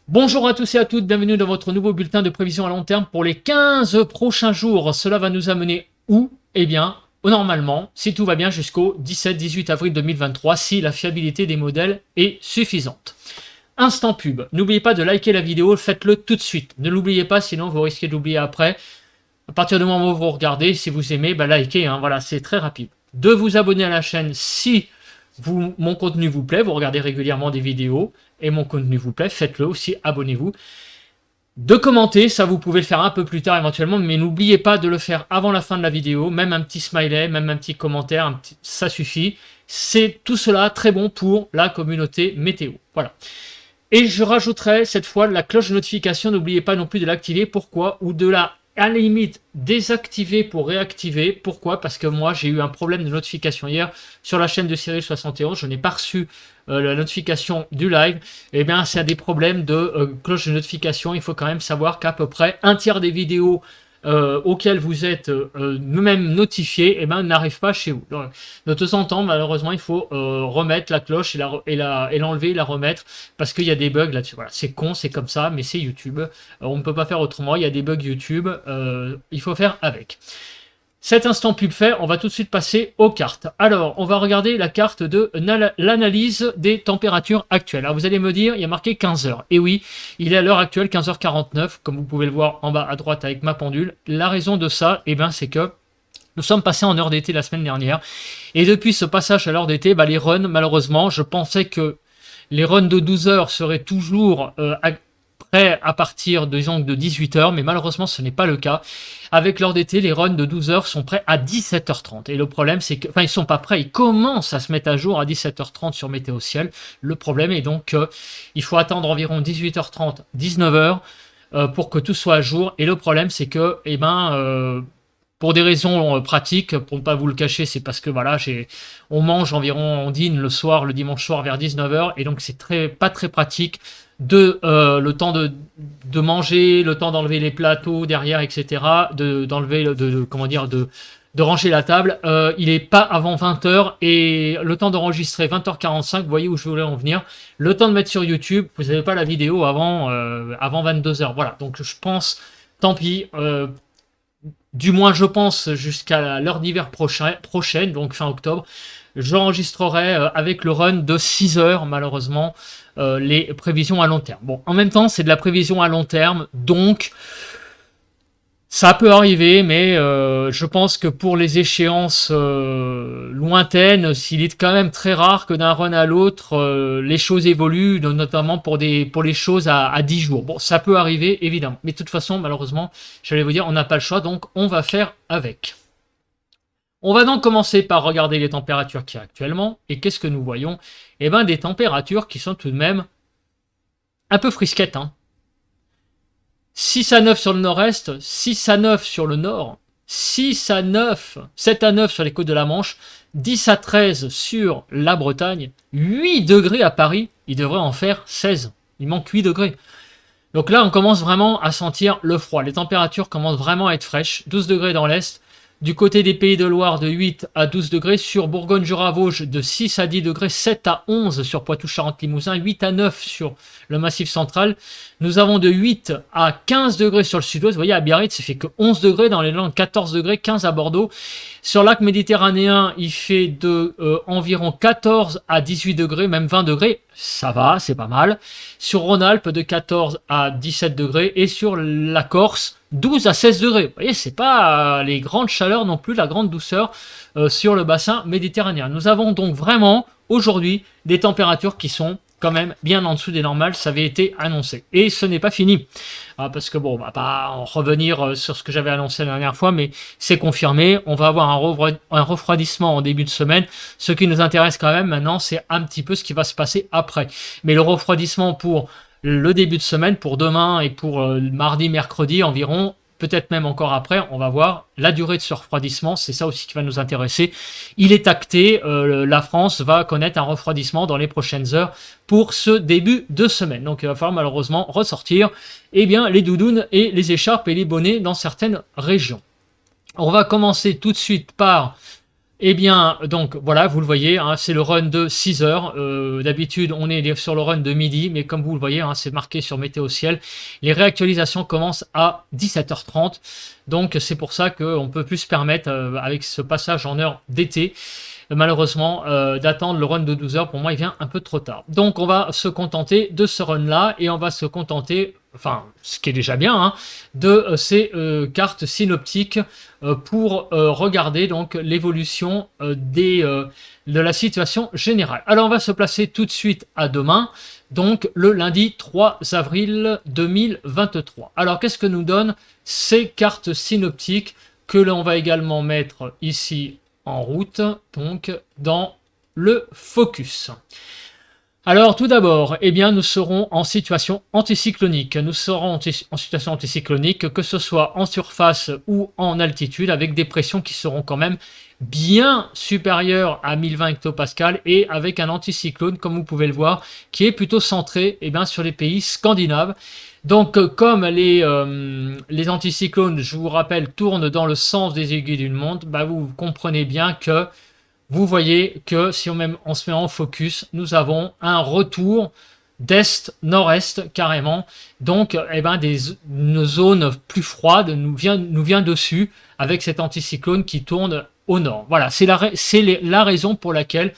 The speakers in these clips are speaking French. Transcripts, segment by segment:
Bonjour à tous et à toutes, bienvenue dans votre nouveau bulletin de prévision à long terme pour les 15 prochains jours. Cela va nous amener où? Eh bien, normalement, si tout va bien, jusqu'au 17-18 avril 2023, si la fiabilité des modèles est suffisante. Instant pub, n'oubliez pas de liker la vidéo, faites-le tout de suite. Ne l'oubliez pas, sinon vous risquez d'oublier après. À partir du moment où vous regardez, si vous aimez, likez, voilà, c'est très rapide. De vous abonner à la chaîne si mon contenu vous plaît, vous regardez régulièrement des vidéos et mon contenu vous plaît, faites-le aussi, abonnez-vous. De commenter, ça vous pouvez le faire un peu plus tard éventuellement, mais n'oubliez pas de le faire avant la fin de la vidéo, même un petit smiley, même un petit commentaire, ça suffit. C'est tout cela très bon pour la communauté météo. Voilà. Et je rajouterai cette fois la cloche de notification, n'oubliez pas non plus de l'activer. Pourquoi? Ou de la, à la limite, désactiver pour réactiver. Pourquoi? Parce que moi, j'ai eu un problème de notification hier sur la chaîne de Cyril71. Je n'ai pas reçu la notification du live. Eh bien, c'est des problèmes de cloche de notification. Il faut quand même savoir qu'à peu près un tiers des vidéos auxquelles vous êtes même notifié, eh ben, n'arrive pas chez vous. Donc, de temps en temps, malheureusement, il faut remettre la cloche et l'enlever et la remettre parce qu'il y a des bugs là-dessus. Voilà, c'est con, c'est comme ça, mais c'est YouTube. On ne peut pas faire autrement. Il y a des bugs YouTube. Il faut faire avec. Cet instant pub fait, on va tout de suite passer aux cartes. Alors, on va regarder la carte de l'analyse des températures actuelles. Alors, vous allez me dire, il y a marqué 15 heures. Et oui, il est à l'heure actuelle 15h49, comme vous pouvez le voir en bas à droite avec ma pendule. La raison de ça, eh ben, c'est que nous sommes passés en heure d'été la semaine dernière. Et depuis ce passage à l'heure d'été, les runs, malheureusement, je pensais que les runs de 12 heures seraient toujours prêts à partir de 18 heures, mais malheureusement, ce n'est pas le cas. Avec l'heure d'été, les runs de 12 heures sont prêts à 17h30. Et le problème, c'est que, ils sont pas prêts, ils commencent à se mettre à jour à 17h30 sur Météo Ciel. Le problème est donc qu'il faut attendre environ 18h30, 19h pour que tout soit à jour. Et le problème, c'est que, pour des raisons pratiques, pour ne pas vous le cacher, c'est parce que voilà, on mange environ, on dîne le soir, le dimanche soir vers 19h, et donc c'est pas très pratique le temps de manger, le temps d'enlever les plateaux derrière, etc., de ranger la table. Il n'est pas avant 20h, et le temps d'enregistrer 20h45, vous voyez où je voulais en venir, le temps de mettre sur YouTube, vous n'avez pas la vidéo avant 22h. Voilà, donc je pense, tant pis, du moins je pense jusqu'à l'heure d'hiver prochaine, donc fin octobre, j'enregistrerai avec le run de 6 heures, malheureusement, les prévisions à long terme. Bon, en même temps, c'est de la prévision à long terme, donc ça peut arriver, mais je pense que pour les échéances lointaines, s'il est quand même très rare que d'un run à l'autre, les choses évoluent, notamment pour les choses à 10 jours. Bon, ça peut arriver, évidemment. Mais de toute façon, malheureusement, j'allais vous dire, on n'a pas le choix, donc on va faire avec. On va donc commencer par regarder les températures qu'il y a actuellement. Et qu'est-ce que nous voyons? Eh bien, des températures qui sont tout de même un peu frisquettes, hein. 6 à 9 sur le nord-est, 6 à 9 sur le nord, 6 à 9, 7 à 9 sur les côtes de la Manche, 10 à 13 sur la Bretagne, 8 degrés à Paris, il devrait en faire 16. Il manque 8 degrés. Donc là, on commence vraiment à sentir le froid. Les températures commencent vraiment à être fraîches. 12 degrés dans l'est. Du côté des Pays de Loire, de 8 à 12 degrés. Sur Bourgogne-Jura-Vosges, de 6 à 10 degrés. 7 à 11 sur Poitou-Charentes-Limousin. 8 à 9 sur le Massif central. Nous avons de 8 à 15 degrés sur le sud-ouest. Vous voyez, à Biarritz, ça fait que 11 degrés. Dans les Landes, 14 degrés. 15 à Bordeaux. Sur le lac Méditerranéen, il fait de environ 14 à 18 degrés, même 20 degrés. Ça va, c'est pas mal. Sur Rhône-Alpes, de 14 à 17 degrés. Et sur la Corse, 12 à 16 degrés. Vous voyez, c'est pas les grandes chaleurs non plus, la grande douceur sur le bassin méditerranéen. Nous avons donc vraiment, aujourd'hui, des températures qui sont quand même bien en dessous des normales, ça avait été annoncé. Et ce n'est pas fini. Parce que bon, on va pas en revenir sur ce que j'avais annoncé la dernière fois, mais c'est confirmé. On va avoir un refroidissement en début de semaine. Ce qui nous intéresse quand même maintenant, c'est un petit peu ce qui va se passer après. Mais le refroidissement pour le début de semaine, pour demain et pour mardi, mercredi environ, peut-être même encore après, on va voir la durée de ce refroidissement, c'est ça aussi qui va nous intéresser. Il est acté, la France va connaître un refroidissement dans les prochaines heures pour ce début de semaine. Donc il va falloir malheureusement ressortir les doudounes et les écharpes et les bonnets dans certaines régions. On va commencer tout de suite par Eh bien, donc voilà, vous le voyez, hein, c'est le run de 6 heures. D'habitude, on est sur le run de midi, mais comme vous le voyez, hein, c'est marqué sur Météo Ciel. Les réactualisations commencent à 17h30. Donc, c'est pour ça qu'on peut plus se permettre, avec ce passage en heure d'été, malheureusement, d'attendre le run de 12 heures. Pour moi, il vient un peu trop tard. Donc, on va se contenter de ce run-là et on va se contenter, enfin, ce qui est déjà bien, hein, de ces cartes synoptiques pour regarder donc l'évolution de la situation générale. Alors, on va se placer tout de suite à demain, donc le lundi 3 avril 2023. Alors, qu'est-ce que nous donnent ces cartes synoptiques que l'on va également mettre ici en route, donc dans le focus. Alors tout d'abord, eh bien, nous serons en situation anticyclonique. Nous serons en situation anticyclonique, que ce soit en surface ou en altitude, avec des pressions qui seront quand même bien supérieures à 1020 hectopascales et avec un anticyclone, comme vous pouvez le voir, qui est plutôt centré sur les pays scandinaves. Donc, comme les anticyclones, je vous rappelle, tournent dans le sens des aiguilles d'une montre, vous comprenez bien que vous voyez que si on se met en focus, nous avons un retour d'est-nord-est carrément. Donc, une zone plus froide nous vient dessus avec cet anticyclone qui tourne au nord. Voilà, c'est la raison pour laquelle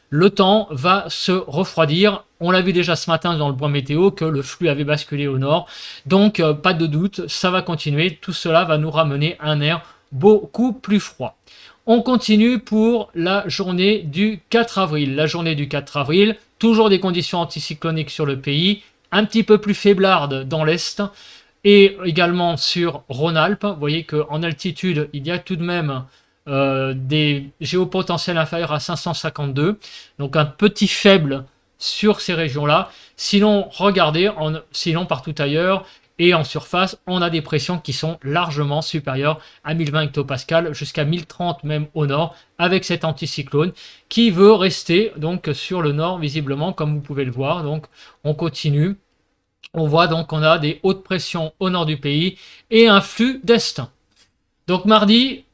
le temps va se refroidir. On l'a vu déjà ce matin dans le point météo que le flux avait basculé au nord. Donc, pas de doute, ça va continuer. Tout cela va nous ramener un air beaucoup plus froid. On continue pour la journée du 4 avril. La journée du 4 avril, toujours des conditions anticycloniques sur le pays, un petit peu plus faiblardes dans l'est et également sur Rhône-Alpes. Vous voyez qu'en altitude, il y a tout de même des géopotentiels inférieurs à 552, donc un petit faible sur ces régions-là. Sinon, regardez, sinon partout ailleurs et en surface, on a des pressions qui sont largement supérieures à 1020 hectopascales, jusqu'à 1030 même au nord, avec cet anticyclone qui veut rester donc sur le nord visiblement, comme vous pouvez le voir. Donc on continue. On voit donc qu'on a des hautes pressions au nord du pays et un flux d'est. Donc mardi,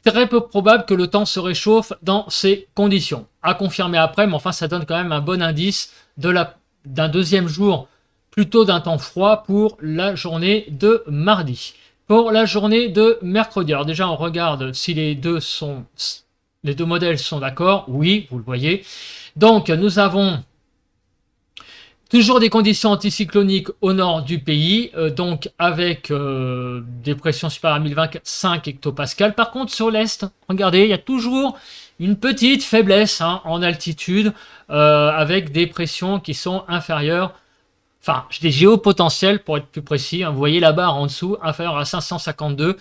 très peu probable que le temps se réchauffe dans ces conditions. À confirmer après, mais enfin ça donne quand même un bon indice d'un deuxième jour plutôt d'un temps froid pour la journée de mardi. Pour la journée de mercredi, alors déjà on regarde si les deux modèles sont d'accord. Oui, vous le voyez. Donc nous avons toujours des conditions anticycloniques au nord du pays, donc avec des pressions supérieures à 1025 hectopascales. Par contre, sur l'est, regardez, il y a toujours une petite faiblesse en altitude, avec des pressions qui sont inférieures, enfin, des géopotentiels pour être plus précis. Vous voyez la barre en dessous, inférieure à 552.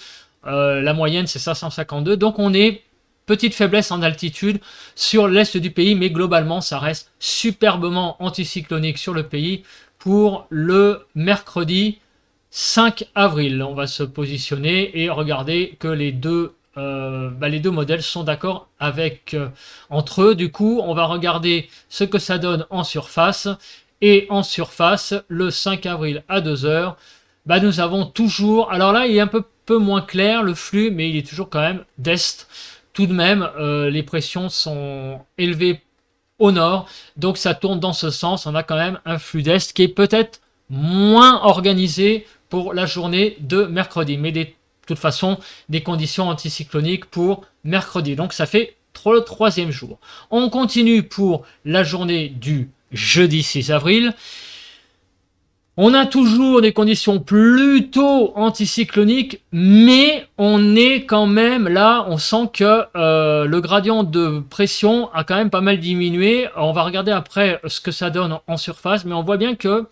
La moyenne, c'est 552. Donc, on est petite faiblesse en altitude sur l'est du pays, mais globalement, ça reste superbement anticyclonique sur le pays pour le mercredi 5 avril. On va se positionner et regarder que les deux modèles sont d'accord entre eux. Du coup, on va regarder ce que ça donne en surface. Et en surface, le 5 avril à 2 heures, nous avons toujours... Alors là, il est un peu moins clair, le flux, mais il est toujours quand même d'est. Tout de même, les pressions sont élevées au nord, donc ça tourne dans ce sens. On a quand même un flux d'est qui est peut-être moins organisé pour la journée de mercredi. Mais de toute façon, des conditions anticycloniques pour mercredi. Donc ça fait le troisième jour. On continue pour la journée du jeudi 6 avril. On a toujours des conditions plutôt anticycloniques, mais on est quand même là, on sent que le gradient de pression a quand même pas mal diminué. On va regarder après ce que ça donne en surface, mais on voit bien que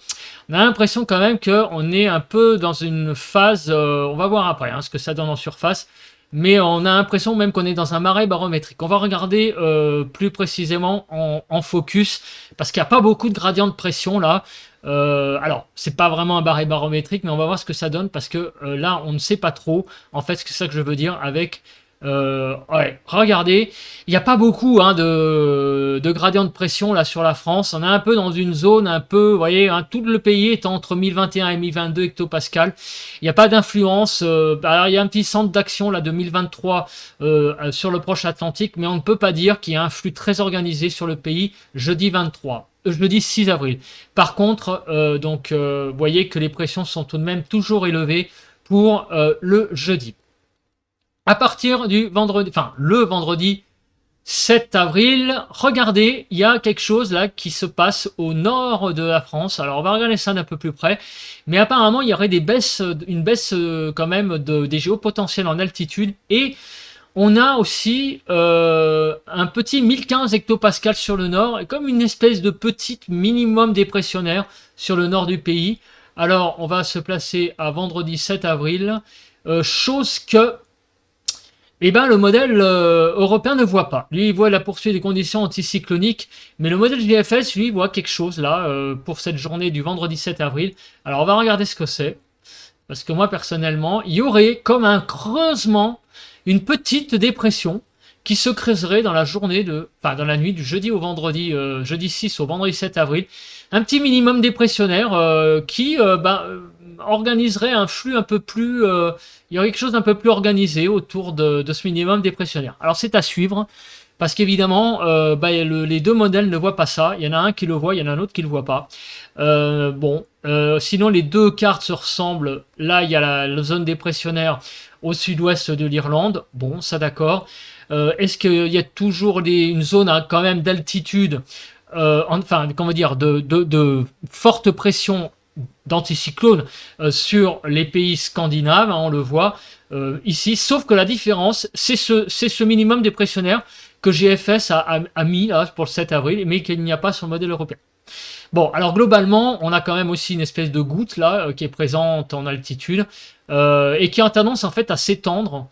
on a l'impression quand même qu'on est un peu dans une phase, on va voir après ce que ça donne en surface, mais on a l'impression même qu'on est dans un marais barométrique. On va regarder plus précisément en focus, parce qu'il n'y a pas beaucoup de gradient de pression là. Alors, c'est pas vraiment un marais barométrique, mais on va voir ce que ça donne, parce que là, on ne sait pas trop, en fait, c'est ça que je veux dire, avec Ouais, regardez, il n'y a pas beaucoup hein, de gradient de pression là sur la France. On est un peu dans une zone un peu, vous voyez, hein, tout le pays est entre 1021 et 1022 hectopascales. Il n'y a pas d'influence. Alors il y a un petit centre d'action là de 1023 sur le proche Atlantique, mais on ne peut pas dire qu'il y a un flux très organisé sur le pays jeudi 23. Jeudi 6 avril. Par contre, vous voyez que les pressions sont tout de même toujours élevées pour le jeudi. À partir du vendredi, enfin le vendredi 7 avril, regardez, il y a quelque chose là qui se passe au nord de la France. Alors on va regarder ça d'un peu plus près, mais apparemment il y aurait une baisse quand même des géopotentiels en altitude et on a aussi un petit 1015 hectopascales sur le nord et comme une espèce de petite minimum dépressionnaire sur le nord du pays. Alors on va se placer à vendredi 7 avril, chose que le modèle européen ne voit pas. Lui, il voit la poursuite des conditions anticycloniques, mais le modèle GFS, lui, voit quelque chose là pour cette journée du vendredi 7 avril. Alors, on va regarder ce que c'est. Parce que moi, personnellement, il y aurait comme un creusement, une petite dépression qui se creuserait dans la journée dans la nuit du jeudi au vendredi, jeudi 6 au vendredi 7 avril. Un petit minimum dépressionnaire qui organiserait un flux un peu plus, il y aurait quelque chose d'un peu plus organisé autour de ce minimum dépressionnaire. Alors c'est à suivre parce qu'évidemment les deux modèles ne voient pas ça. Il y en a un qui le voit, il y en a un autre qui le voit pas. Sinon les deux cartes se ressemblent. Là il y a la zone dépressionnaire au sud-ouest de l'Irlande. Bon, ça d'accord. Est-ce qu'il y a toujours une zone quand même d'altitude, comment dire, de forte pression d'anticyclone sur les pays scandinaves, hein, on le voit ici, sauf que la différence, c'est ce minimum dépressionnaire que GFS a mis là, pour le 7 avril, mais qu'il n'y a pas sur le modèle européen. Bon, alors globalement, on a quand même aussi une espèce de goutte là, qui est présente en altitude, et qui a tendance en fait à s'étendre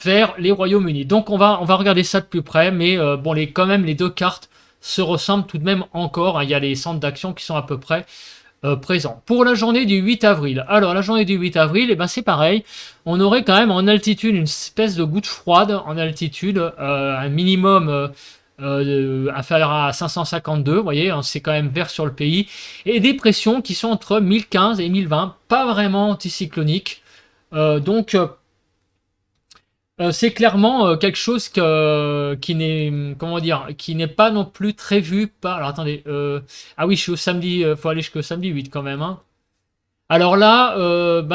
vers les Royaumes-Unis. Donc on va regarder ça de plus près, mais quand même les deux cartes se ressemblent tout de même encore, hein. Il y a les centres d'action qui sont à peu près présents. Pour la journée du 8 avril, alors la journée du 8 avril, c'est pareil, on aurait quand même en altitude une espèce de goutte froide en altitude, un minimum inférieur à 552, vous voyez, hein, c'est quand même vert sur le pays, et des pressions qui sont entre 1015 et 1020, pas vraiment anticycloniques, c'est clairement quelque chose qui n'est, comment dire, qui n'est pas non plus très vu par. Alors attendez, ah oui, je suis au samedi, faut aller jusqu'au samedi 8 quand même, hein. Alors là,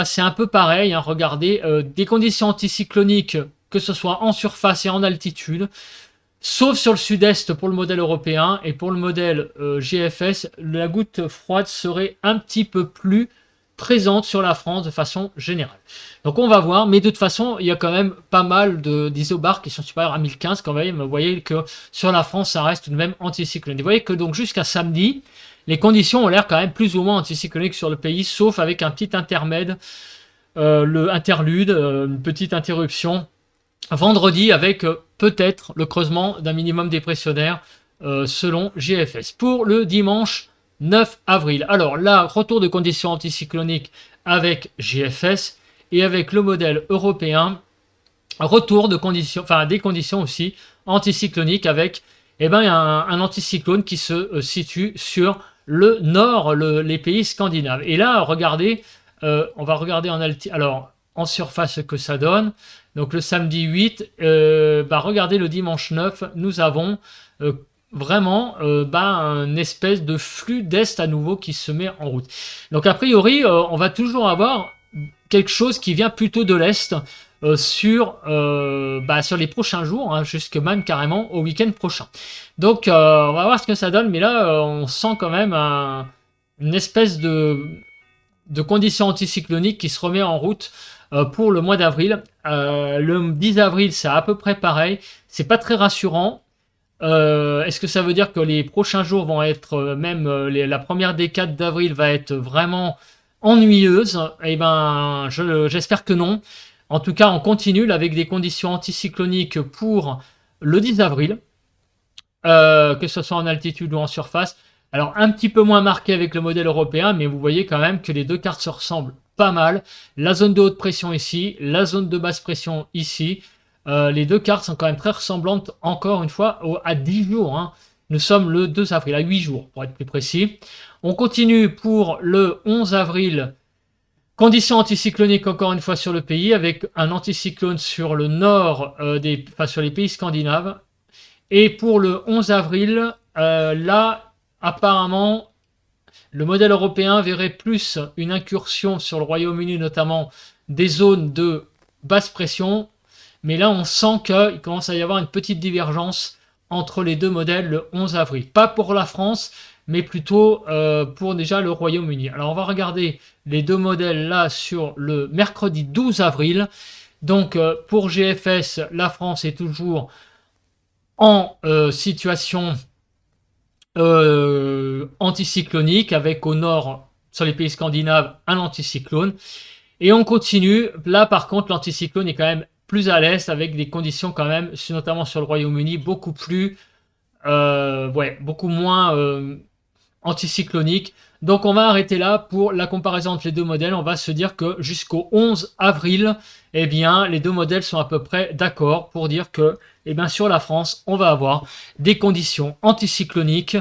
c'est un peu pareil, hein, regardez, des conditions anticycloniques, que ce soit en surface et en altitude, sauf sur le sud-est pour le modèle européen, et pour le modèle GFS, la goutte froide serait un petit peu plus présente sur la France de façon générale. Donc on va voir, mais de toute façon, il y a quand même pas mal d'isobars qui sont supérieurs à 1015 quand même. Vous voyez que sur la France, ça reste tout de même anticyclonique. Vous voyez que donc jusqu'à samedi, les conditions ont l'air quand même plus ou moins anticycloniques sur le pays, sauf avec un petit intermède, le interlude, une petite interruption vendredi avec peut-être le creusement d'un minimum dépressionnaire selon GFS. Pour le dimanche 9 avril. Alors là, retour de conditions anticycloniques avec GFS et avec le modèle européen, retour de conditions, enfin des conditions aussi anticycloniques avec un anticyclone qui se situe sur le nord, les pays scandinaves. Et là, regardez, on va regarder en surface ce que ça donne. Donc le samedi 8, regardez le dimanche 9, nous avons vraiment une espèce de flux d'est à nouveau qui se met en route. Donc a priori, on va toujours avoir quelque chose qui vient plutôt de l'est sur les prochains jours, hein, jusque même carrément au week-end prochain. Donc on va voir ce que ça donne, mais là on sent quand même une espèce de conditions anticycloniques qui se remet en route pour le mois d'avril. Le 10 avril, c'est à peu près pareil. C'est pas très rassurant. Est-ce que ça veut dire que les prochains jours vont être, la première décade d'avril va être vraiment ennuyeuse? J'espère que non. En tout cas, on continue là, avec des conditions anticycloniques pour le 10 avril, que ce soit en altitude ou en surface. Alors, un petit peu moins marqué avec le modèle européen, mais vous voyez quand même que les deux cartes se ressemblent pas mal. La zone de haute pression ici, la zone de basse pression ici. Les deux cartes sont quand même très ressemblantes, encore une fois, à 10 jours. Hein. Nous sommes le 2 avril, à 8 jours pour être plus précis. On continue pour le 11 avril. Conditions anticycloniques encore une fois sur le pays, avec un anticyclone sur le nord, sur les pays scandinaves. Et pour le 11 avril, là, apparemment, le modèle européen verrait plus une incursion sur le Royaume-Uni, notamment des zones de basse pression. Mais là, on sent qu'il commence à y avoir une petite divergence entre les deux modèles le 11 avril. Pas pour la France, mais plutôt pour déjà le Royaume-Uni. Alors, on va regarder les deux modèles là sur le mercredi 12 avril. Donc, pour GFS, la France est toujours en situation anticyclonique, avec au nord, sur les pays scandinaves, un anticyclone. Et on continue. Là, par contre, l'anticyclone est quand même plus à l'est, avec des conditions quand même, notamment sur le Royaume-Uni, beaucoup plus, beaucoup moins anticycloniques. Donc on va arrêter là pour la comparaison entre les deux modèles. On va se dire que jusqu'au 11 avril, eh bien, les deux modèles sont à peu près d'accord pour dire que, eh bien, sur la France, on va avoir des conditions anticycloniques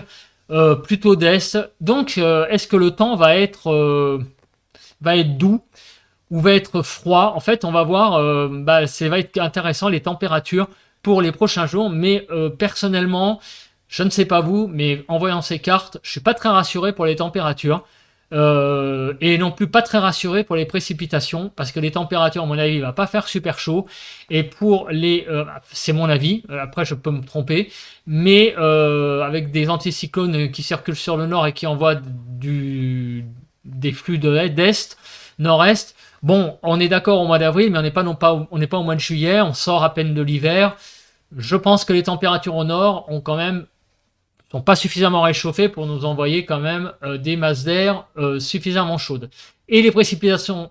plutôt d'est. Donc, est-ce que le temps va être doux ou va être froid? En fait, on va voir, ça va être intéressant les températures pour les prochains jours. Mais personnellement, je ne sais pas vous, mais en voyant ces cartes, je suis pas très rassuré pour les températures. Et non plus pas très rassuré pour les précipitations, parce que les températures, à mon avis, il va pas faire super chaud. Et pour les... c'est mon avis, après je peux me tromper, mais avec des anticyclones qui circulent sur le nord et qui envoient des flux d'est, nord-est, bon, on est d'accord au mois d'avril, mais on n'est pas au mois de juillet, on sort à peine de l'hiver. Je pense que les températures au nord ont quand même sont pas suffisamment réchauffées pour nous envoyer quand même des masses d'air suffisamment chaudes. Et les précipitations,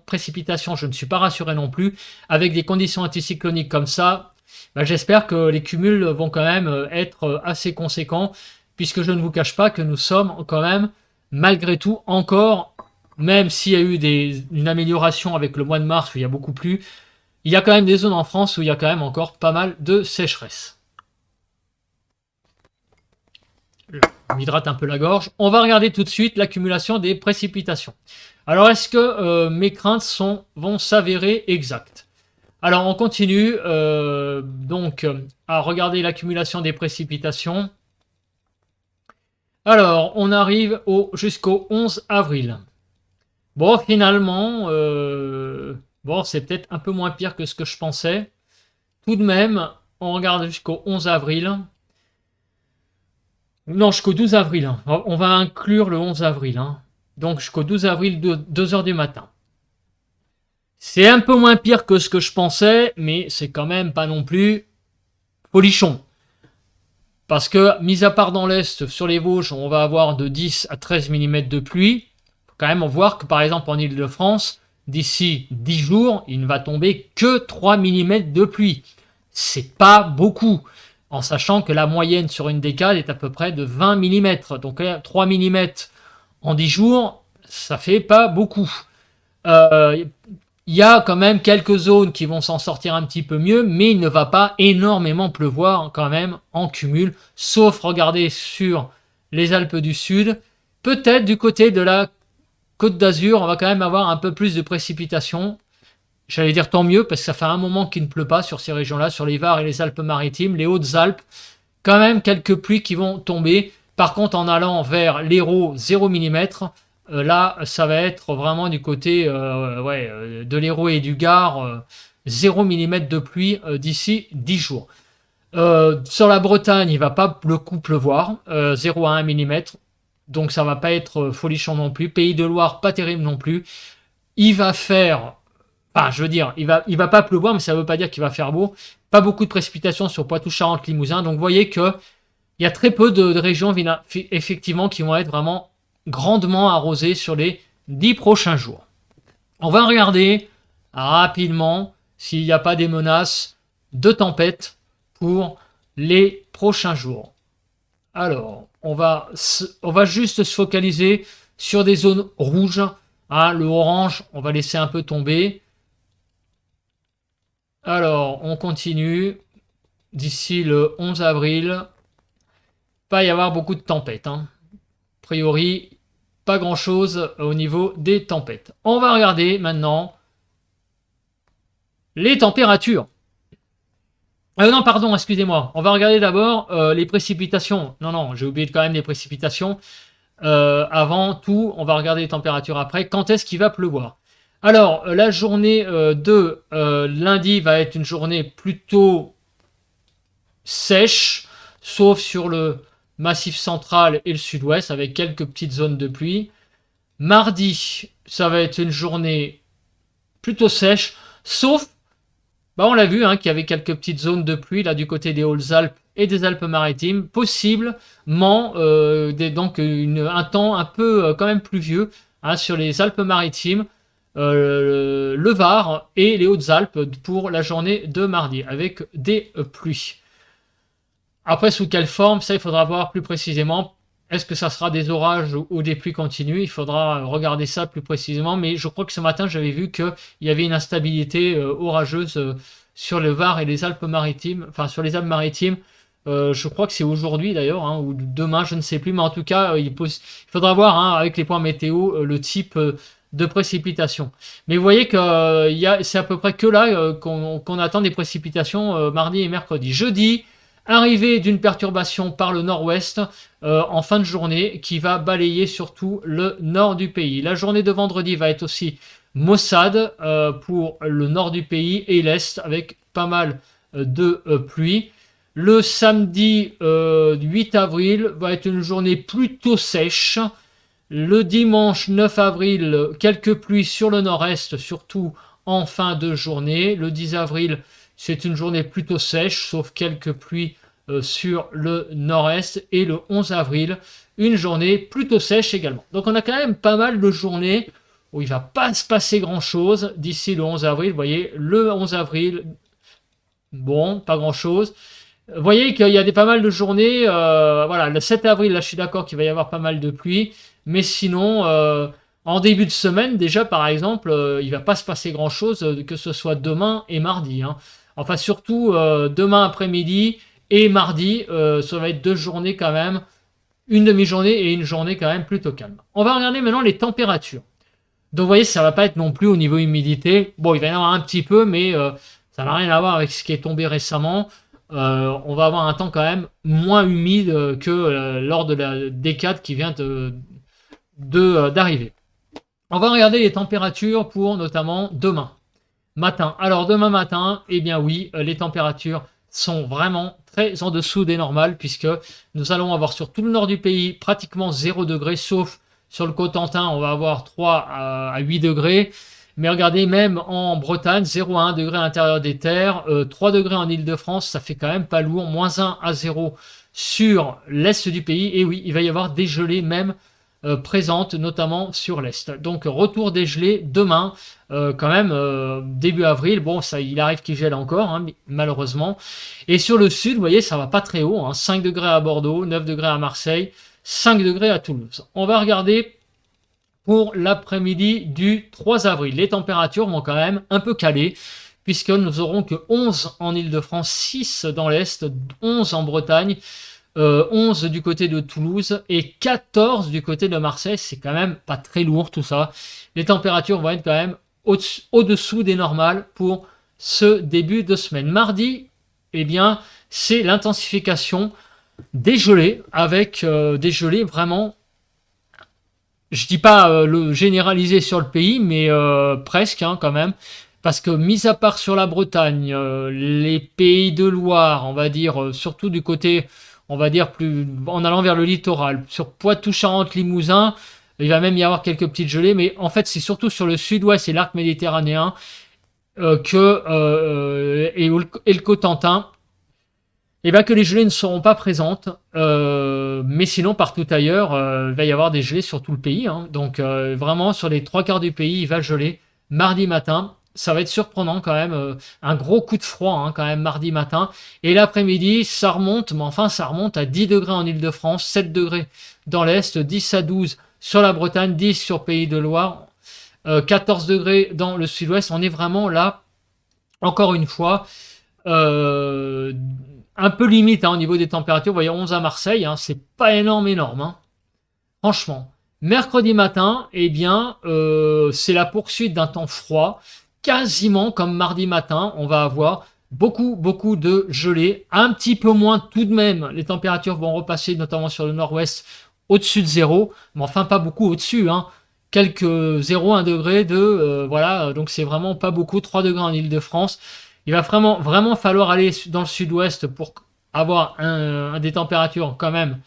je ne suis pas rassuré non plus. Avec des conditions anticycloniques comme ça, j'espère que les cumuls vont quand même être assez conséquents, puisque je ne vous cache pas que nous sommes quand même, malgré tout, encore, même s'il y a eu une amélioration avec le mois de mars où il y a beaucoup plu, il y a quand même des zones en France où il y a quand même encore pas mal de sécheresse. Je m'hydrate un peu la gorge. On va regarder tout de suite l'accumulation des précipitations. Alors, est-ce que mes craintes vont s'avérer exactes? Alors, on continue donc à regarder l'accumulation des précipitations. Alors, on arrive jusqu'au 11 avril. Bon, finalement, c'est peut-être un peu moins pire que ce que je pensais. Tout de même, on regarde jusqu'au 11 avril. Non, jusqu'au 12 avril. Hein. On va inclure le 11 avril. Hein. Donc jusqu'au 12 avril, 2 heures du matin. C'est un peu moins pire que ce que je pensais, mais c'est quand même pas non plus folichon. Parce que, mis à part dans l'Est, sur les Vosges, on va avoir de 10 à 13 mm de pluie. Il faut quand même voir que, par exemple, en Ile-de-France, d'ici 10 jours, il ne va tomber que 3 mm de pluie. C'est pas beaucoup. En sachant que la moyenne sur une décade est à peu près de 20 mm. Donc 3 mm en 10 jours, ça fait pas beaucoup. Il y a quand même quelques zones qui vont s'en sortir un petit peu mieux, mais il ne va pas énormément pleuvoir quand même en cumul, sauf regardez sur les Alpes du Sud. Peut-être du côté de la Côte d'Azur, on va quand même avoir un peu plus de précipitations. J'allais dire tant mieux, parce que ça fait un moment qu'il ne pleut pas sur ces régions-là, sur les Var et les Alpes-Maritimes, les Hautes-Alpes. Quand même quelques pluies qui vont tomber. Par contre, en allant vers l'Hérault, 0 mm, là, ça va être vraiment du côté de l'Hérault et du Gard, 0 mm de pluie d'ici 10 jours. Sur la Bretagne, il ne va pas beaucoup pleuvoir, 0 à 1 mm. Donc ça ne va pas être folichon non plus. Pays de Loire, pas terrible non plus. Il va faire... Enfin, je veux dire, il va pas pleuvoir, mais ça ne veut pas dire qu'il va faire beau. Pas beaucoup de précipitations sur Poitou-Charentes-Limousin. Donc, vous voyez qu'il y a très peu de régions, effectivement, qui vont être vraiment grandement arrosées sur les 10 prochains jours. On va regarder rapidement s'il n'y a pas des menaces de tempête pour les prochains jours. Alors, on va juste se focaliser sur des zones rouges. Hein, le orange, on va laisser un peu tomber. Alors, on continue. D'ici le 11 avril, pas y avoir beaucoup de tempêtes. Hein. A priori, pas grand-chose au niveau des tempêtes. On va regarder maintenant les températures. Non, pardon, excusez-moi. On va regarder d'abord les précipitations. Non, non, j'ai oublié quand même les précipitations. Avant tout, on va regarder les températures après. Quand est-ce qu'il va pleuvoir? Alors, la journée de lundi va être une journée plutôt sèche, sauf sur le massif central et le sud-ouest, avec quelques petites zones de pluie. Mardi, ça va être une journée plutôt sèche, sauf, bah on l'a vu, hein, qu'il y avait quelques petites zones de pluie là du côté des Hautes-Alpes et des Alpes-Maritimes, possiblement donc un temps un peu quand même pluvieux hein, sur les Alpes-Maritimes, le Var et les Hautes-Alpes pour la journée de mardi, avec des pluies. Après, sous quelle forme, ça il faudra voir plus précisément. Est-ce que ça sera des orages ou des pluies continues? Il faudra regarder ça plus précisément. Mais je crois que ce matin, j'avais vu qu'il y avait une instabilité orageuse sur le Var et les Alpes-Maritimes, enfin sur les Alpes-Maritimes. Je crois que c'est aujourd'hui d'ailleurs, hein, ou demain, je ne sais plus. Mais en tout cas, il faudra voir hein, avec les points météo le type de précipitations. Mais vous voyez que c'est à peu près que là qu'on attend des précipitations mardi et mercredi. Jeudi, arrivée d'une perturbation par le nord-ouest en fin de journée qui va balayer surtout le nord du pays. La journée de vendredi va être aussi maussade pour le nord du pays et l'est avec pas mal de pluie. Le samedi 8 avril va être une journée plutôt sèche. Le dimanche 9 avril, quelques pluies sur le nord-est, surtout en fin de journée. Le 10 avril, c'est une journée plutôt sèche, sauf quelques pluies sur le nord-est. Et le 11 avril, une journée plutôt sèche également. Donc on a quand même pas mal de journées où il ne va pas se passer grand-chose d'ici le 11 avril. Vous voyez, le 11 avril, bon, pas grand-chose. Vous voyez qu'il y a pas mal de journées. Voilà, le 7 avril, là je suis d'accord qu'il va y avoir pas mal de pluie. Mais sinon, en début de semaine, déjà par exemple, il ne va pas se passer grand-chose, que ce soit demain et mardi. Hein. Enfin, surtout demain après-midi et mardi, ça va être deux journées quand même, une demi-journée et une journée quand même plutôt calme. On va regarder maintenant les températures. Donc vous voyez, ça ne va pas être non plus au niveau humidité. Bon, il va y en avoir un petit peu, mais ça n'a rien à voir avec ce qui est tombé récemment. On va avoir un temps quand même moins humide que lors de la décade qui vient d'arriver. On va regarder les températures pour notamment demain matin. Alors demain matin, eh bien oui, les températures sont vraiment très en dessous des normales puisque nous allons avoir sur tout le nord du pays pratiquement 0 degré, sauf sur le Cotentin, on va avoir 3 à 8 degrés. Mais regardez, même en Bretagne, 0 à 1 degré à l'intérieur des terres, 3 degrés en Ile-de-France, ça fait quand même pas lourd, moins 1 à 0 sur l'est du pays. Et oui, il va y avoir des gelées même présentes, notamment sur l'est. Donc retour des gelées demain, quand même début avril. Bon, ça, il arrive qu'il gèle encore, hein, malheureusement. Et sur le sud, vous voyez, ça va pas très haut, hein, 5 degrés à Bordeaux, 9 degrés à Marseille, 5 degrés à Toulouse. On va regarder pour l'après-midi du 3 avril. Les températures vont quand même un peu caler, puisque nous aurons que 11 en Ile-de-France, 6 dans l'Est, 11 en Bretagne, 11 du côté de Toulouse et 14 du côté de Marseille. C'est quand même pas très lourd tout ça. Les températures vont être quand même au-dessous des normales pour ce début de semaine. Mardi, eh bien, c'est l'intensification des gelées, avec des gelées vraiment, je dis pas le généraliser sur le pays, mais presque hein, quand même. Parce que, mis à part sur la Bretagne, les pays de Loire, on va dire, surtout du côté, on va dire, plus en allant vers le littoral, sur Poitou, Charentes, Limousin, il va même y avoir quelques petites gelées, mais en fait, c'est surtout sur le sud-ouest et l'arc méditerranéen et le Cotentin, et bien que les gelées ne seront pas présentes, mais sinon partout ailleurs, il va y avoir des gelées sur tout le pays. Hein. Donc vraiment sur les trois quarts du pays, il va geler mardi matin. Ça va être surprenant quand même, un gros coup de froid hein, quand même mardi matin. Et l'après-midi, ça remonte, mais enfin ça remonte à 10 degrés en Ile-de-France, 7 degrés dans l'Est, 10 à 12 sur la Bretagne, 10 sur Pays de Loire, 14 degrés dans le sud-ouest. On est vraiment là Encore une fois, un peu limite hein, au niveau des températures. Vous voyez, 11 à Marseille, hein, c'est pas énorme, énorme. Hein. Franchement. Mercredi matin, eh bien, c'est la poursuite d'un temps froid, quasiment comme mardi matin. On va avoir beaucoup de gelée, un petit peu moins tout de même. Les températures vont repasser, notamment sur le nord-ouest, au-dessus de zéro, mais enfin pas beaucoup au-dessus. Hein. Quelques 0,1 degré voilà, donc c'est vraiment pas beaucoup. 3 degrés en Île-de-France. Il va vraiment falloir aller dans le sud-ouest pour avoir des températures quand même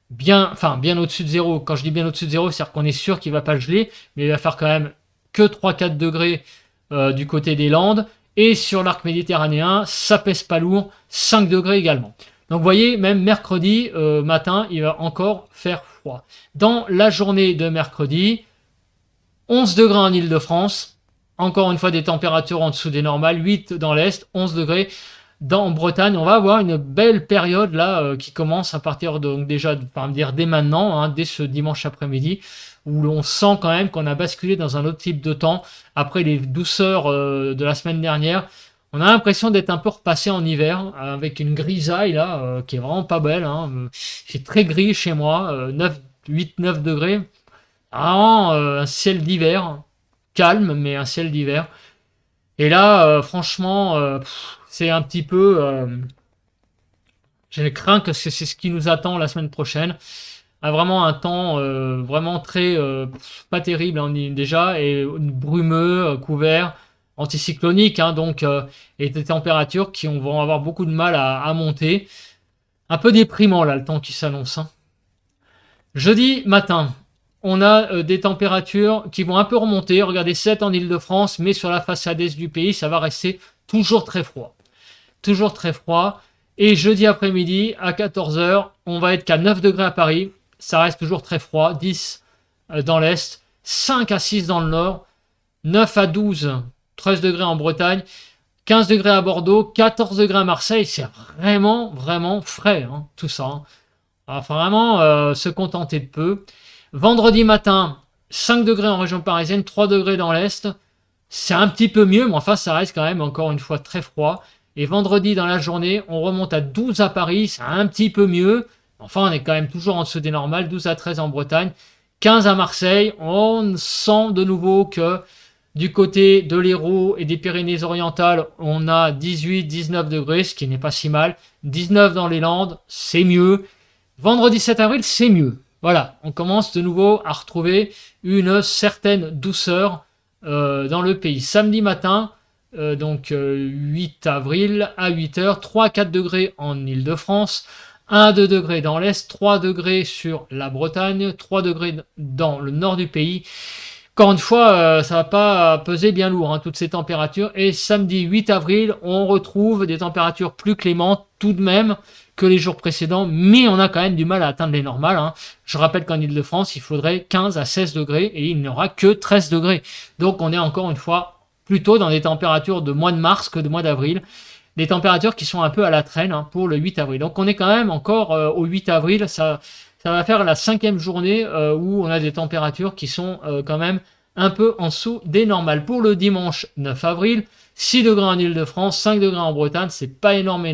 bien au-dessus de zéro. Quand je dis bien au-dessus de zéro, c'est-à-dire qu'on est sûr qu'il ne va pas geler, mais il va faire quand même que 3-4 degrés du côté des Landes. Et sur l'arc méditerranéen, ça pèse pas lourd, 5 degrés également. Donc vous voyez, même mercredi matin, il va encore faire froid. Dans la journée de mercredi, 11 degrés en Île-de-France, encore une fois des températures en dessous des normales, 8 dans l'Est, 11 degrés en Bretagne. On va avoir une belle période là qui commence à partir de, donc déjà, enfin, dire dès maintenant, hein, dès ce dimanche après-midi, où l'on sent quand même qu'on a basculé dans un autre type de temps après les douceurs de la semaine dernière. On a l'impression d'être un peu repassé en hiver avec une grisaille là qui est vraiment pas belle. Hein. C'est très gris chez moi, 8-9 degrés. Vraiment un ciel d'hiver, calme mais un ciel d'hiver. Et là, franchement, c'est un petit peu... j'ai craint que c'est ce qui nous attend la semaine prochaine. Vraiment un temps vraiment très... pas terrible hein, déjà, et brumeux, couvert, anticyclonique, hein, donc, et des températures qui vont avoir beaucoup de mal à monter. Un peu déprimant là, le temps qui s'annonce. Hein. Jeudi matin, on a des températures qui vont un peu remonter. Regardez, 7 en Île-de-France, mais sur la façade est du pays, ça va rester toujours très froid. Toujours très froid. Et jeudi après-midi, à 14h, on va être qu'à 9 degrés à Paris. Ça reste toujours très froid. 10 dans l'Est, 5 à 6 dans le Nord, 9 à 12, 13 degrés en Bretagne, 15 degrés à Bordeaux, 14 degrés à Marseille. C'est vraiment frais, hein, tout ça. Hein. Enfin, vraiment, se contenter de peu. Vendredi matin, 5 degrés en région parisienne, 3 degrés dans l'Est. C'est un petit peu mieux, mais enfin, ça reste quand même encore une fois très froid. Et vendredi, dans la journée, on remonte à 12 à Paris, c'est un petit peu mieux. Enfin, on est quand même toujours en dessous des normales, 12 à 13 en Bretagne, 15 à Marseille. On sent de nouveau que du côté de l'Hérault et des Pyrénées-Orientales, on a 18-19 degrés, ce qui n'est pas si mal. 19 dans les Landes, c'est mieux. Vendredi 7 avril, c'est mieux. Voilà, on commence de nouveau à retrouver une certaine douceur dans le pays. Samedi matin, donc 8 avril à 8h, 3-4 degrés en Île-de-France, 1-2 degrés dans l'Est, 3 degrés sur la Bretagne, 3 degrés dans le nord du pays. Encore une fois, ça va pas peser bien lourd, hein, toutes ces températures. Et samedi 8 avril, on retrouve des températures plus clémentes tout de même que les jours précédents, mais on a quand même du mal à atteindre les normales. Hein. Je rappelle qu'en Île-de-France, il faudrait 15 à 16 degrés et il n'y aura que 13 degrés. Donc on est encore une fois plutôt dans des températures de mois de mars que de mois d'avril. Des températures qui sont un peu à la traîne hein, pour le 8 avril. Donc on est quand même encore au 8 avril, ça va faire la 5e journée où on a des températures qui sont quand même un peu en dessous des normales. Pour le dimanche 9 avril, 6 degrés en Île-de-France, 5 degrés en Bretagne, c'est pas énorme.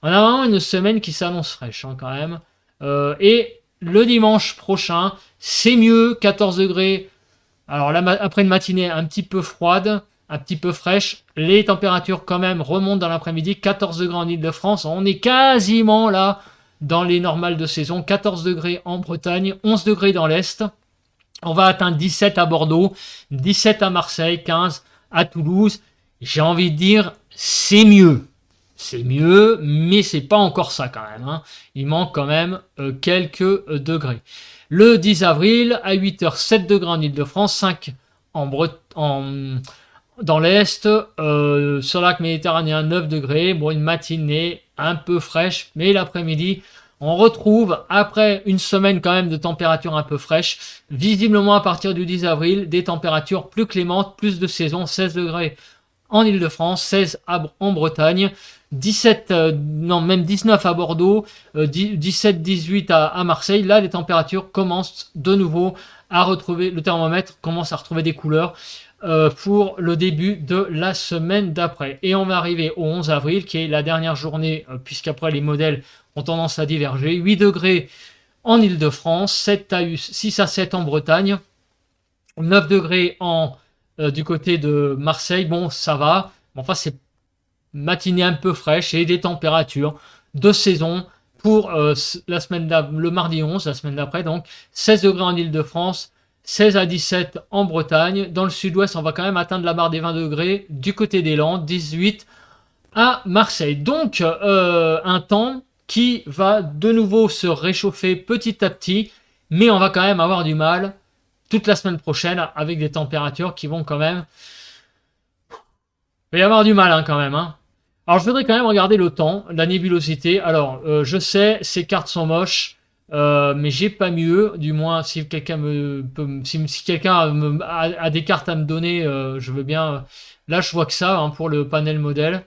On a vraiment une semaine qui s'annonce fraîche hein, quand même. Et le dimanche prochain, c'est mieux, 14 degrés. Alors là, après une matinée un petit peu froide, un petit peu fraîche, les températures quand même remontent dans l'après-midi, 14 degrés en Île-de-France. On est quasiment là dans les normales de saison, 14 degrés en Bretagne, 11 degrés dans l'Est. On va atteindre 17 à Bordeaux, 17 à Marseille, 15 à Toulouse. J'ai envie de dire, c'est mieux. C'est mieux, mais c'est pas encore ça quand même. Hein. Il manque quand même quelques degrés. Le 10 avril, à 8h, 7 degrés en Île-de-France, 5 dans l'Est, sur l'arc méditerranéen, 9 degrés. Bon, une matinée un peu fraîche, mais l'après-midi, on retrouve, après une semaine quand même de température un peu fraîche, visiblement à partir du 10 avril, des températures plus clémentes, plus de saison, 16 degrés en Île-de-France, 16 en Bretagne, 17, même 19 à Bordeaux, 17-18 à Marseille. Là, les températures commencent de nouveau à retrouver, le thermomètre commence à retrouver des couleurs. pour le début de la semaine d'après. Et on va arriver au 11 avril, qui est la dernière journée, puisqu'après les modèles ont tendance à diverger. 8 degrés en Île-de-France, 6 à 7 en Bretagne, 9 degrés du côté de Marseille. Bon, ça va. Enfin, c'est matinée un peu fraîche et des températures de saison pour le mardi 11, la semaine d'après. Donc, 16 degrés en Île-de-France, 16 à 17 en Bretagne. Dans le sud-ouest, on va quand même atteindre la barre des 20 degrés du côté des Landes, 18 à Marseille. Donc, un temps qui va de nouveau se réchauffer petit à petit, mais on va quand même avoir du mal toute la semaine prochaine avec des températures qui vont quand même... Il va y avoir du mal quand même. Alors, je voudrais quand même regarder le temps, la nébulosité. Alors, je sais, ces cartes sont moches, mais j'ai pas mieux. Du moins, si quelqu'un si quelqu'un a des cartes à me donner, je veux bien. Là, je vois que ça pour le panel modèle.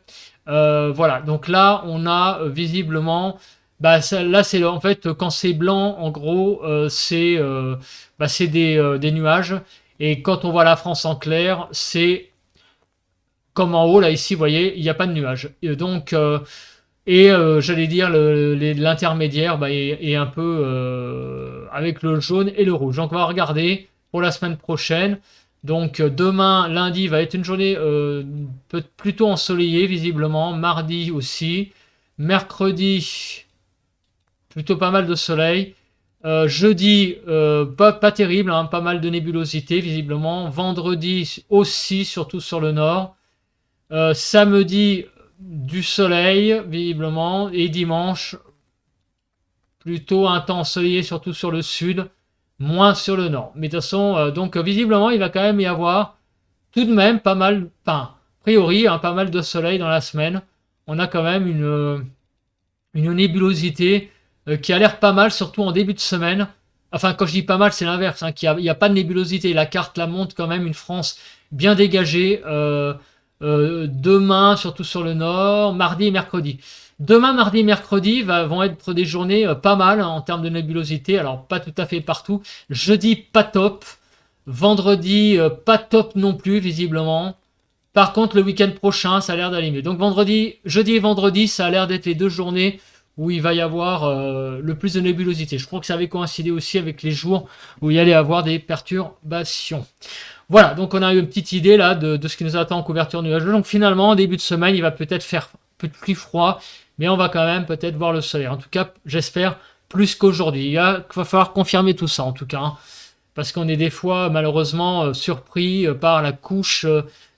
Voilà. Donc là, on a visiblement. Là, c'est en fait quand c'est blanc, en gros, c'est des nuages. Et quand on voit la France en clair, c'est comme en haut, là, ici, vous voyez, il n'y a pas de nuages. Et donc, j'allais dire, l'intermédiaire est un peu avec le jaune et le rouge. Donc, on va regarder pour la semaine prochaine. Donc, demain, lundi, va être une journée plutôt ensoleillée, visiblement. Mardi aussi. Mercredi, plutôt pas mal de soleil. Jeudi, pas terrible, pas mal de nébulosité, visiblement. Vendredi aussi, surtout sur le nord. Samedi, du soleil, visiblement, et dimanche, plutôt un temps ensoleillé, surtout sur le sud, moins sur le nord. Mais de toute façon, donc visiblement, il va quand même y avoir tout de même pas mal, a priori, pas mal de soleil dans la semaine. On a quand même une nébulosité qui a l'air pas mal, surtout en début de semaine. Enfin, quand je dis pas mal, c'est l'inverse, il n'y a pas de nébulosité. La carte la montre quand même une France bien dégagée. Demain, surtout sur le nord, mardi et mercredi. Demain, mardi et mercredi vont être des journées pas mal en termes de nébulosité. Alors, pas tout à fait partout. Jeudi, pas top. Vendredi, pas top non plus, visiblement. Par contre, le week-end prochain, ça a l'air d'aller mieux. Donc, jeudi et vendredi, ça a l'air d'être les 2 journées où il va y avoir le plus de nébulosité. Je crois que ça avait coïncidé aussi avec les jours où il y allait avoir des perturbations. Voilà, donc on a eu une petite idée là de ce qui nous attend en couverture nuageuse. Donc finalement, en début de semaine, il va peut-être faire un peu plus froid, mais on va quand même peut-être voir le soleil. En tout cas, j'espère plus qu'aujourd'hui. Il va falloir confirmer tout ça en tout cas, parce qu'on est des fois malheureusement surpris par la couche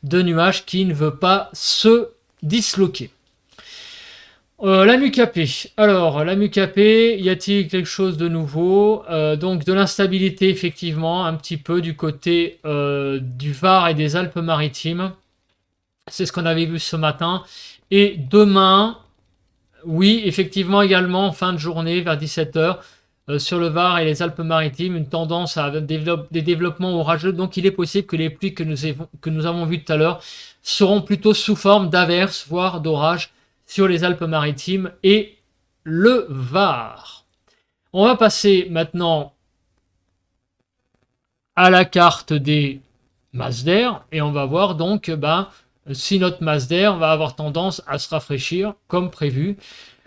de nuages qui ne veut pas se disloquer. La MUCAP. Alors, la MUCAP, y a-t-il quelque chose de nouveau? Donc, de l'instabilité, effectivement, un petit peu du côté du Var et des Alpes-Maritimes. C'est ce qu'on avait vu ce matin. Et demain, oui, effectivement, également, en fin de journée, vers 17h, sur le Var et les Alpes-Maritimes, une tendance à des développements orageux. Donc, il est possible que les pluies que nous avons vues tout à l'heure seront plutôt sous forme d'averses, voire d'orages, sur les Alpes-Maritimes et le Var. On va passer maintenant à la carte des masses d'air et on va voir donc si notre masse d'air va avoir tendance à se rafraîchir comme prévu.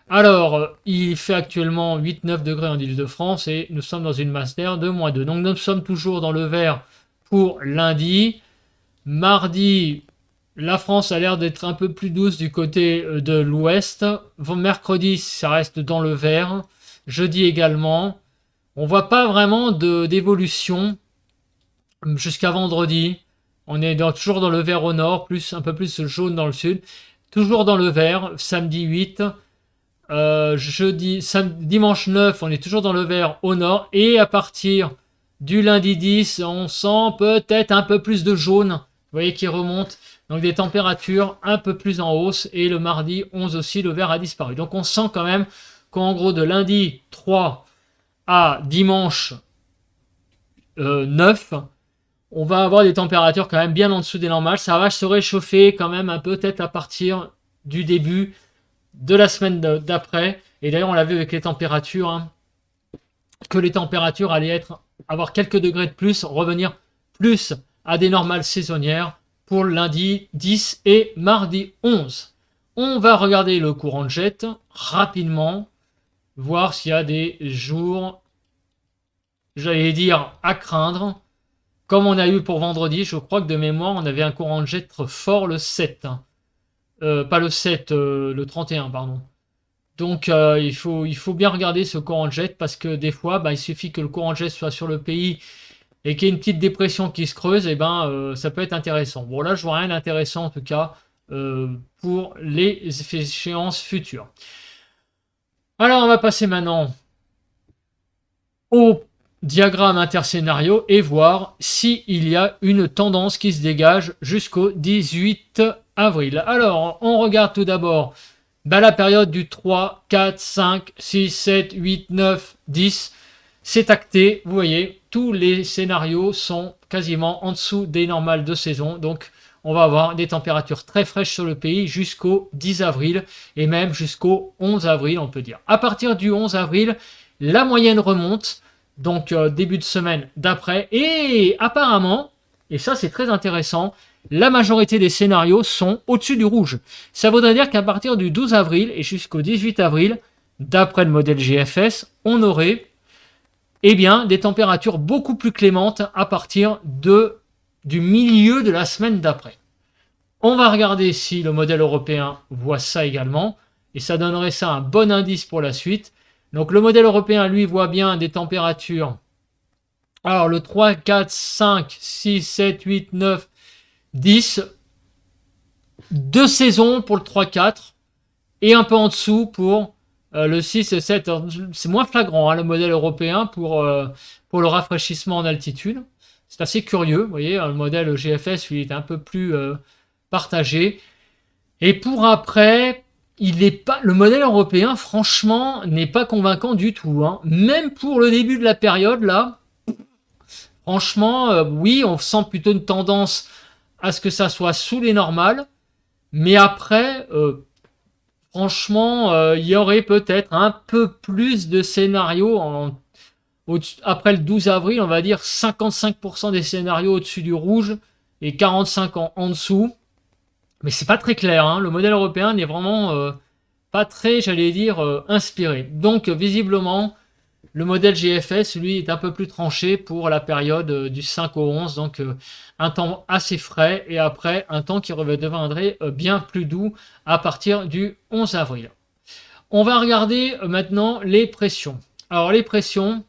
Alors, il fait actuellement 8-9 degrés en Île-de-France et nous sommes dans une masse d'air de -2. Donc nous sommes toujours dans le vert pour lundi. Mardi, la France a l'air d'être un peu plus douce du côté de l'ouest. Mercredi, ça reste dans le vert. Jeudi également. On voit pas vraiment d'évolution jusqu'à vendredi. On est toujours dans le vert au nord, un peu plus jaune dans le sud. Toujours dans le vert, samedi 8. Dimanche 9, on est toujours dans le vert au nord. Et à partir du lundi 10, on sent peut-être un peu plus de jaune. Vous voyez qui remonte. Donc des températures un peu plus en hausse. Et le mardi 11 aussi, le vert a disparu. Donc on sent quand même qu'en gros de lundi 3 à dimanche 9, on va avoir des températures quand même bien en dessous des normales. Ça va se réchauffer quand même un peu peut-être à partir du début de la semaine d'après. Et d'ailleurs on l'a vu avec les températures, que les températures allaient avoir quelques degrés de plus, revenir plus à des normales saisonnières pour lundi 10 et mardi 11. On va regarder le courant de jet rapidement, voir s'il y a des jours, j'allais dire, à craindre. Comme on a eu pour vendredi, je crois que de mémoire, on avait un courant de jet fort le 7. Pas le 7, le 31, pardon. Donc il faut bien regarder ce courant de jet parce que des fois, il suffit que le courant de jet soit sur le pays et qu'il y ait une petite dépression qui se creuse, et ça peut être intéressant. Bon, là, je vois rien d'intéressant en tout cas pour les échéances futures. Alors, on va passer maintenant au diagramme interscénario et voir s'il y a une tendance qui se dégage jusqu'au 18 avril. Alors, on regarde tout d'abord la période du 3, 4, 5, 6, 7, 8, 9, 10. C'est acté, vous voyez, tous les scénarios sont quasiment en dessous des normales de saison. Donc, on va avoir des températures très fraîches sur le pays jusqu'au 10 avril et même jusqu'au 11 avril, on peut dire. À partir du 11 avril, la moyenne remonte, donc début de semaine d'après. Et apparemment, et ça c'est très intéressant, la majorité des scénarios sont au-dessus du rouge. Ça voudrait dire qu'à partir du 12 avril et jusqu'au 18 avril, d'après le modèle GFS, on aurait des températures beaucoup plus clémentes à partir du milieu de la semaine d'après. On va regarder si le modèle européen voit ça également, et ça donnerait ça un bon indice pour la suite. Donc le modèle européen, lui, voit bien des températures. Alors le 3, 4, 5, 6, 7, 8, 9, 10. 2 saisons pour le 3, 4, et un peu en dessous pour le 6 et 7. C'est moins flagrant, le modèle européen pour le rafraîchissement en altitude. C'est assez curieux, vous voyez, le modèle GFS, lui, est un peu plus partagé. Et pour après, le modèle européen, franchement, n'est pas convaincant du tout. Même pour le début de la période, là, franchement, oui, on sent plutôt une tendance à ce que ça soit sous les normales. Mais après, franchement, il y aurait peut-être un peu plus de scénarios après le 12 avril, on va dire 55% des scénarios au-dessus du rouge et 45% en dessous. Mais c'est pas très clair, le modèle européen n'est vraiment pas très, j'allais dire, inspiré. Donc visiblement, le modèle GFS, lui, est un peu plus tranché pour la période du 5 au 11, donc un temps assez frais, et après un temps qui deviendrait bien plus doux à partir du 11 avril. On va regarder maintenant les pressions. Alors les pressions,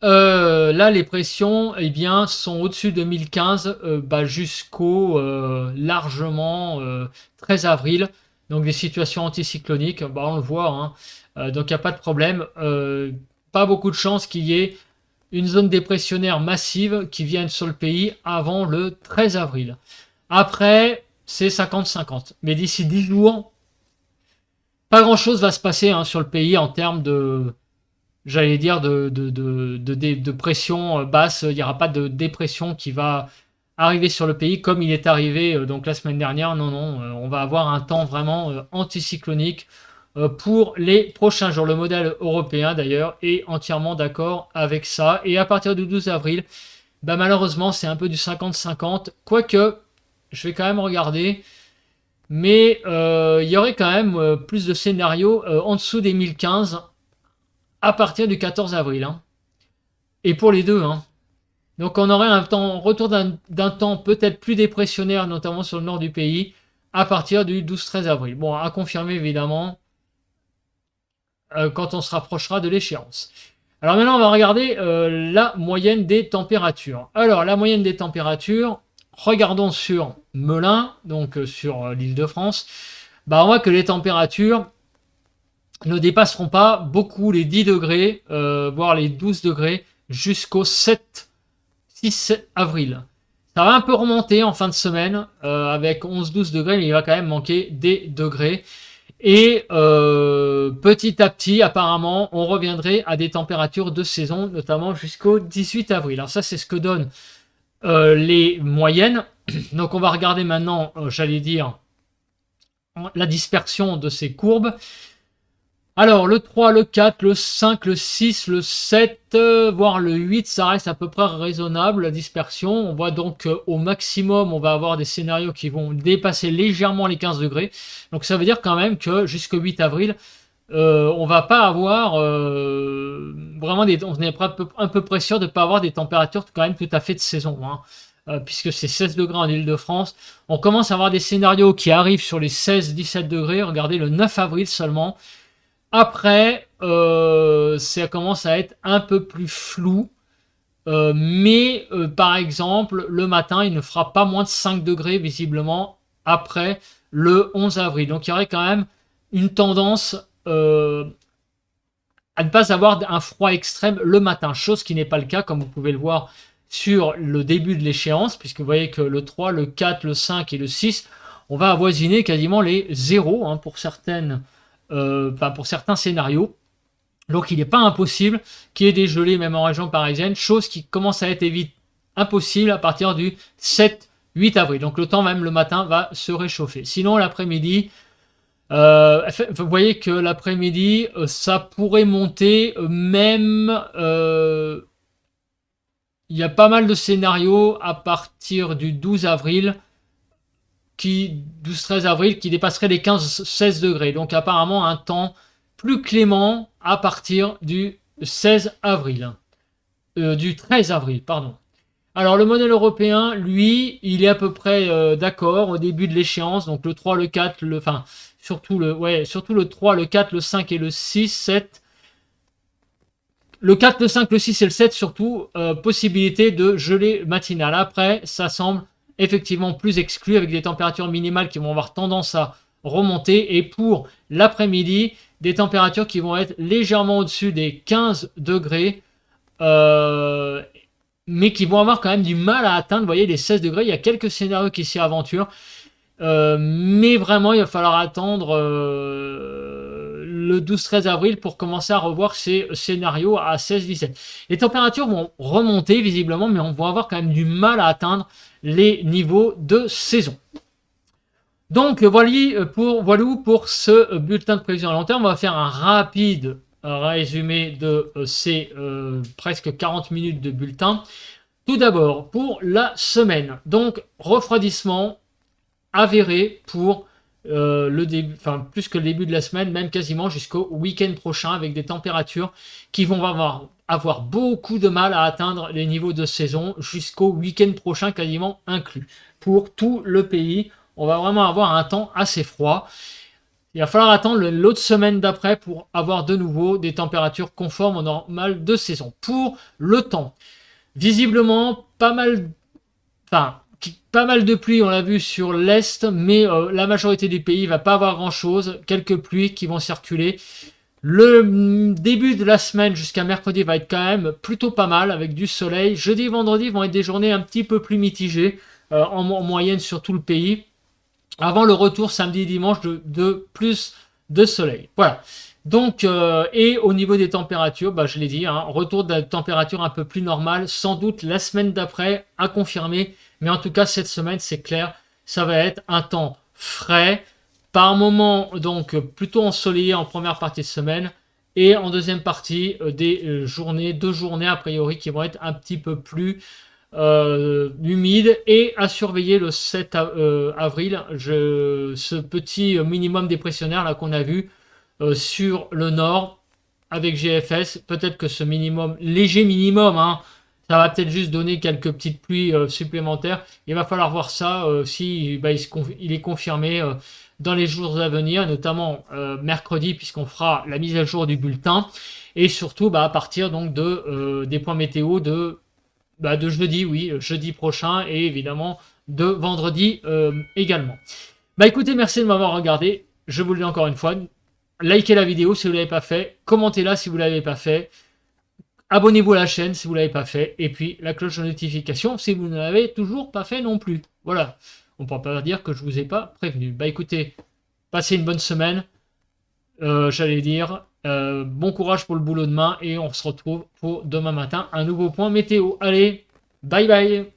là, les pressions sont au-dessus de 1015 jusqu'au largement 13 avril. Donc des situations anticycloniques, on le voit. Donc il n'y a pas de problème. Pas beaucoup de chances qu'il y ait une zone dépressionnaire massive qui vienne sur le pays avant le 13 avril. Après, c'est 50-50. Mais d'ici 10 jours, pas grand-chose va se passer sur le pays en termes de... J'allais dire de pression basse. Il n'y aura pas de dépression qui va arriver sur le pays comme il est arrivé donc la semaine dernière. Non, on va avoir un temps vraiment anticyclonique pour les prochains jours. Le modèle européen d'ailleurs est entièrement d'accord avec ça. Et à partir du 12 avril, malheureusement c'est un peu du 50-50. Quoique, je vais quand même regarder. Mais il y aurait quand même plus de scénarios en dessous des 1015 à partir du 14 avril. Et pour les deux. Donc on aurait un retour d'un temps peut-être plus dépressionnaire, notamment sur le nord du pays, à partir du 12-13 avril. Bon, à confirmer évidemment quand on se rapprochera de l'échéance. Alors maintenant, on va regarder la moyenne des températures. Alors, la moyenne des températures, regardons sur Melun, donc sur l'Île-de-France. On voit que les températures ne dépasseront pas beaucoup les 10 degrés, voire les 12 degrés, jusqu'au 6 avril. Ça va un peu remonter en fin de semaine, avec 11-12 degrés, mais il va quand même manquer des degrés. Et petit à petit, apparemment, on reviendrait à des températures de saison, notamment jusqu'au 18 avril. Alors ça, c'est ce que donnent les moyennes. Donc on va regarder maintenant, j'allais dire, la dispersion de ces courbes. Alors, le 3, le 4, le 5, le 6, le 7, voire le 8, ça reste à peu près raisonnable, la dispersion. On voit donc au maximum, on va avoir des scénarios qui vont dépasser légèrement les 15 degrés. Donc, ça veut dire quand même que jusqu'au 8 avril, on va pas avoir vraiment on est un peu près sûr de ne pas avoir des températures quand même tout à fait de saison, hein. Puisque c'est 16 degrés en Ile-de-France. On commence à avoir des scénarios qui arrivent sur les 16-17 degrés. Regardez, le 9 avril seulement. Après, ça commence à être un peu plus flou. Mais par exemple, le matin, il ne fera pas moins de 5 degrés visiblement après le 11 avril. Donc il y aurait quand même une tendance à ne pas avoir un froid extrême le matin, chose qui n'est pas le cas comme vous pouvez le voir sur le début de l'échéance, puisque vous voyez que le 3, le 4, le 5 et le 6, on va avoisiner quasiment les 0 hein, pour certains scénarios. Donc il n'est pas impossible qu'il y ait des gelées même en région parisienne, chose qui commence à être impossible à partir du 7-8 avril. Donc le temps même le matin va se réchauffer. Sinon l'après-midi, vous voyez que l'après-midi, ça pourrait monter même... il y a pas mal de scénarios à partir du 12 avril, 12-13 avril, qui dépasseraient les 15-16 degrés. Donc apparemment un temps plus clément à partir du 16 avril. Du 13 avril, pardon. Alors le modèle européen, lui, il est à peu près d'accord au début de l'échéance. Donc le 3, le 4, surtout le 3, le 4, le 5 et le 6, 7. Le 4, le 5, le 6 et le 7 surtout, possibilité de gelée matinale. Après, ça semble effectivement plus exclu avec des températures minimales qui vont avoir tendance à remonter. Et pour l'après-midi, des températures qui vont être légèrement au-dessus des 15 degrés. Mais qui vont avoir quand même du mal à atteindre, vous voyez, les 16 degrés. Il y a quelques scénarios qui s'y aventurent. Mais vraiment, il va falloir attendre le 12-13 avril pour commencer à revoir ces scénarios à 16-17. Les températures vont remonter visiblement, mais on va avoir quand même du mal à atteindre les niveaux de saison. Donc voilà pour ce bulletin de prévision à long terme. On va faire un rapide résumé de ces presque 40 minutes de bulletin. Tout d'abord, pour la semaine. Donc, refroidissement avéré pour le début, enfin plus que le début de la semaine, même quasiment jusqu'au week-end prochain, avec des températures qui vont avoir beaucoup de mal à atteindre les niveaux de saison jusqu'au week-end prochain, quasiment inclus. Pour tout le pays, on va vraiment avoir un temps assez froid. Il va falloir attendre l'autre semaine d'après pour avoir de nouveau des températures conformes au normal de saison. Pour le temps, visiblement, pas mal de pluie, on l'a vu sur l'Est, mais la majorité du pays va pas avoir grand-chose. Quelques pluies qui vont circuler. Le début de la semaine jusqu'à mercredi va être quand même plutôt pas mal avec du soleil. Jeudi et vendredi vont être des journées un petit peu plus mitigées en moyenne sur tout le pays. Avant le retour samedi et dimanche de plus de soleil. Voilà. Donc, et au niveau des températures, je l'ai dit, hein, retour de la température un peu plus normale, sans doute la semaine d'après, à confirmer. Mais en tout cas, cette semaine, c'est clair, ça va être un temps frais, par moment, donc plutôt ensoleillé en première partie de semaine, et en deuxième partie, deux journées a priori, qui vont être un petit peu plus humides, et à surveiller le 7 avril, ce petit minimum dépressionnaire là qu'on a vu, sur le nord avec GFS. Peut-être que ce léger minimum, hein, ça va peut-être juste donner quelques petites pluies supplémentaires. Il va falloir voir ça si il est confirmé dans les jours à venir, notamment mercredi, puisqu'on fera la mise à jour du bulletin, et surtout à partir donc des points météo de jeudi prochain, et évidemment de vendredi également. Écoutez, merci de m'avoir regardé. Je vous le dis encore une fois, likez la vidéo si vous ne l'avez pas fait, commentez-la si vous ne l'avez pas fait, abonnez-vous à la chaîne si vous ne l'avez pas fait, et puis la cloche de notification si vous ne l'avez toujours pas fait non plus. Voilà, on ne peut pas dire que je ne vous ai pas prévenu. Écoutez, passez une bonne semaine, bon courage pour le boulot demain, et on se retrouve pour demain matin, un nouveau point météo. Allez, bye bye.